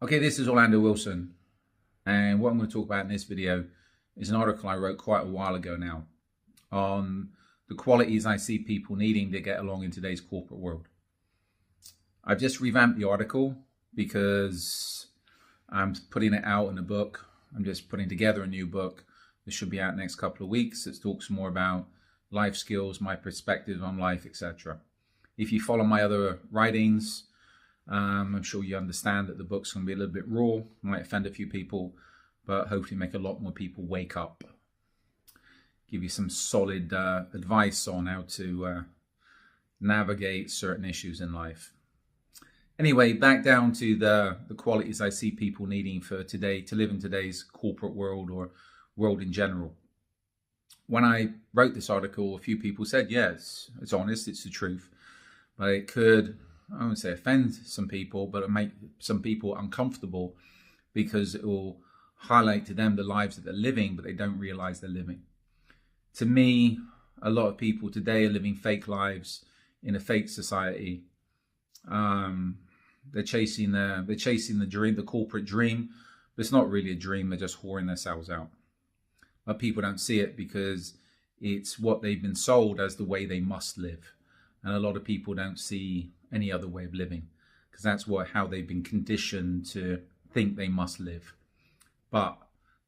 Okay, this is Orlando Wilson, and what I'm going to talk about in this video is an article I wrote quite a while ago now on the qualities I see people needing to get along in today's corporate world. I've just revamped the article because I'm putting it out in a book. I'm just putting together a new book. This should be out next couple of weeks. It talks more about life skills, my perspective on life, etc. If you follow my other writings, I'm sure you understand that the book's going to be a little bit raw, might offend a few people, but hopefully make a lot more people wake up. Give you some solid advice on how to navigate certain issues in life. Anyway, back down to the qualities I see people needing for today, to live in today's corporate world or world in general. When I wrote this article, a few people said, yes, it's honest, it's the truth, but it could, I wouldn't say offend some people, but it make some people uncomfortable because it will highlight to them the lives that they're living, but they don't realize they're living. To me, a lot of people today are living fake lives in a fake society. They're chasing the dream, the corporate dream, but it's not really a dream. They're just whoring themselves out. But people don't see it because it's what they've been sold as the way they must live. And a lot of people don't see any other way of living because that's how they've been conditioned to think they must live. But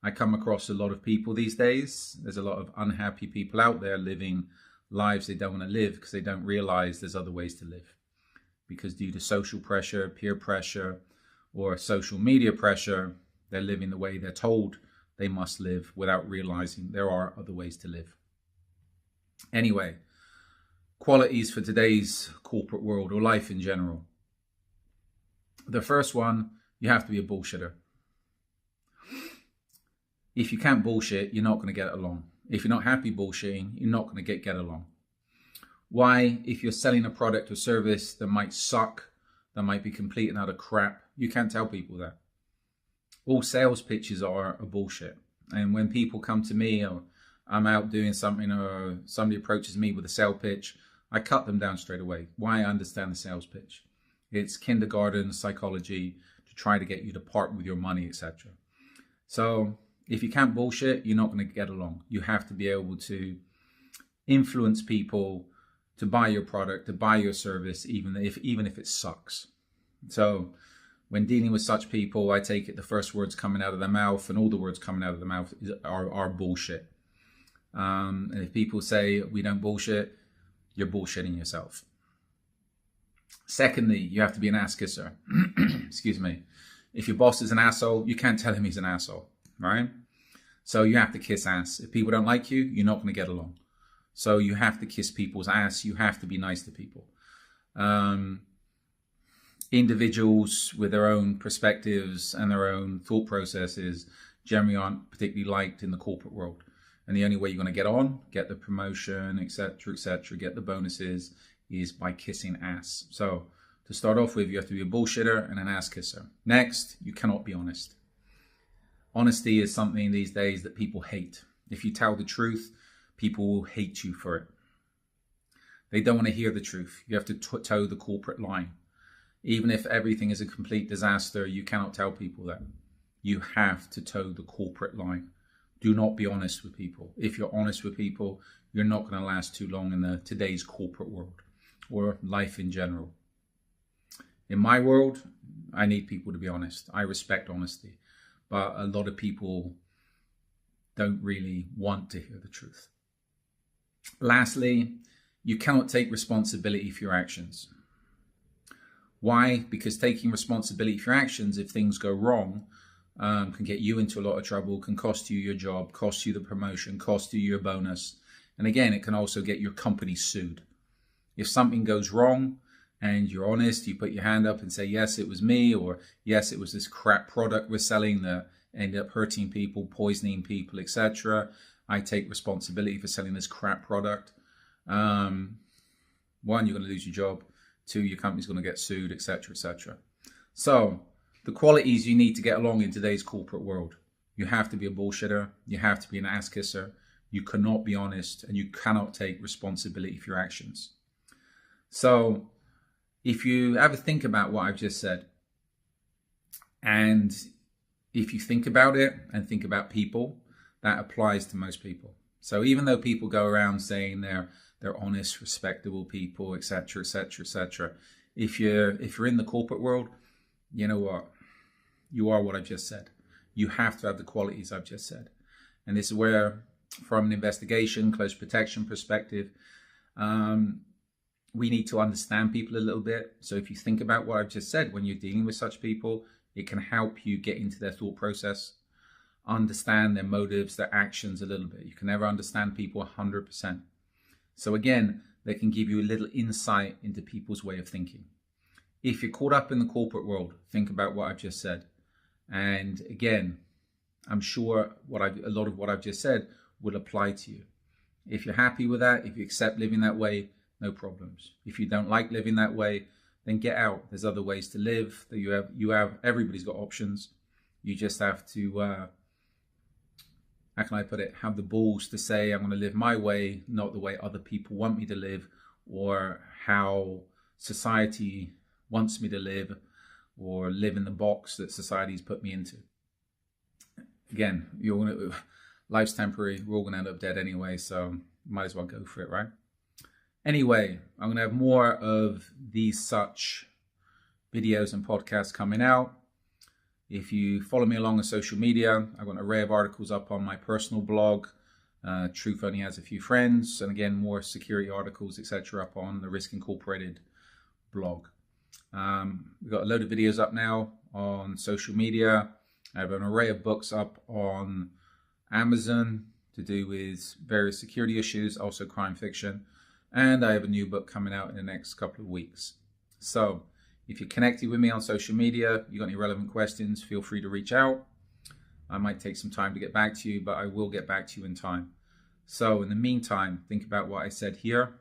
I come across a lot of people these days. There's a lot of unhappy people out there living lives they don't want to live because they don't realize there's other ways to live. Because due to social pressure, peer pressure, or social media pressure, they're living the way they're told they must live without realizing there are other ways to live. Anyway, qualities for today's corporate world or life in general. The first one, you have to be a bullshitter. If you can't bullshit, you're not going to get along. If you're not happy bullshitting, you're not going to get along. Why? If you're selling a product or service that might suck, that might be complete and utter crap, you can't tell people that. All sales pitches are a bullshit. And when people come to me or I'm out doing something or somebody approaches me with a sales pitch, I cut them down straight away. Why? I understand the sales pitch. It's kindergarten psychology to try to get you to part with your money, etc. So if you can't bullshit, you're not going to get along. You have to be able to influence people to buy your product, to buy your service, even if it sucks. So when dealing with such people, I take it the first words coming out of their mouth and all the words coming out of the mouth are bullshit. And if people say we don't bullshit, you're bullshitting yourself. Secondly, you have to be an ass kisser. Excuse me. If your boss is an asshole, you can't tell him he's an asshole, right? So you have to kiss ass. If people don't like you, you're not going to get along. So you have to kiss people's ass. You have to be nice to people. Individuals with their own perspectives and their own thought processes generally aren't particularly liked in the corporate world. And the only way you're going to get on, get the promotion, etc., get the bonuses, is by kissing ass. So to start off with, you have to be a bullshitter and an ass kisser. Next, you cannot be honest. Honesty is something these days that people hate. If you tell the truth, people will hate you for it. They don't want to hear the truth. You have to toe the corporate line. Even if everything is a complete disaster, you cannot tell people that. You have to toe the corporate line. Do not be honest with people. If you're honest with people, you're not going to last too long in today's corporate world or life in general. In my world, I need people to be honest. I respect honesty. But a lot of people don't really want to hear the truth. Lastly, you cannot take responsibility for your actions. Why? Because taking responsibility for your actions, if things go wrong, can get you into a lot of trouble, can cost you your job, cost you the promotion, cost you your bonus. And again, it can also get your company sued. If something goes wrong and you're honest, you put your hand up and say, yes, it was me, or yes, it was this crap product we're selling that ended up hurting people, poisoning people, etc. I take responsibility for selling this crap product. One, you're going to lose your job. Two, your company's going to get sued, etc., etc. So the qualities you need to get along in today's corporate world. You have to be a bullshitter. You have to be an ass kisser. You cannot be honest, and you cannot take responsibility for your actions. So if you ever think about what I've just said, And if you think about it and think about people, that applies to most people. So even though people go around saying they're honest, respectable people, etc., etc., etc., if you're in the corporate world, you know what? You are what I've just said. You have to have the qualities I've just said. And this is where, from an investigation, close protection perspective, we need to understand people a little bit. So if you think about what I've just said, when you're dealing with such people, it can help you get into their thought process, understand their motives, their actions a little bit. You can never understand people 100%. So again, they can give you a little insight into people's way of thinking. If you're caught up in the corporate world, think about what I've just said. And again, I'm sure a lot of what I've just said will apply to you. If you're happy with that, if you accept living that way, no problems. If you don't like living that way, then get out. There's other ways to live. That you have. Everybody's got options. You just have to, how can I put it, have the balls to say, I'm going to live my way, not the way other people want me to live, or how society wants me to live, or live in the box that society's put me into. Again, life's temporary. We're all going to end up dead anyway, so might as well go for it, right? Anyway, I'm going to have more of these such videos and podcasts coming out. If you follow me along on social media, I've got an array of articles up on my personal blog. Truth Only Has a Few Friends. And again, more security articles, etc. up on the Risk Incorporated blog. We've got a load of videos up now on social media. I have an array of books up on Amazon to do with various security issues, also crime fiction. And I have a new book coming out in the next couple of weeks. So if you're connected with me on social media, you got any relevant questions, feel free to reach out. I might take some time to get back to you, but I will get back to you in time. So in the meantime, think about what I said here.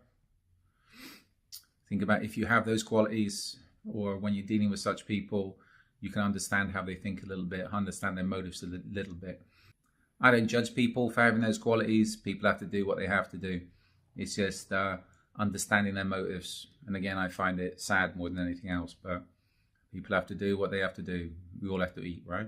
Think about if you have those qualities, or when you're dealing with such people, you can understand how they think a little bit, understand their motives a little bit. I don't judge people for having those qualities. People have to do what they have to do. It's just understanding their motives. And again, I find it sad more than anything else, but people have to do what they have to do. We all have to eat, right?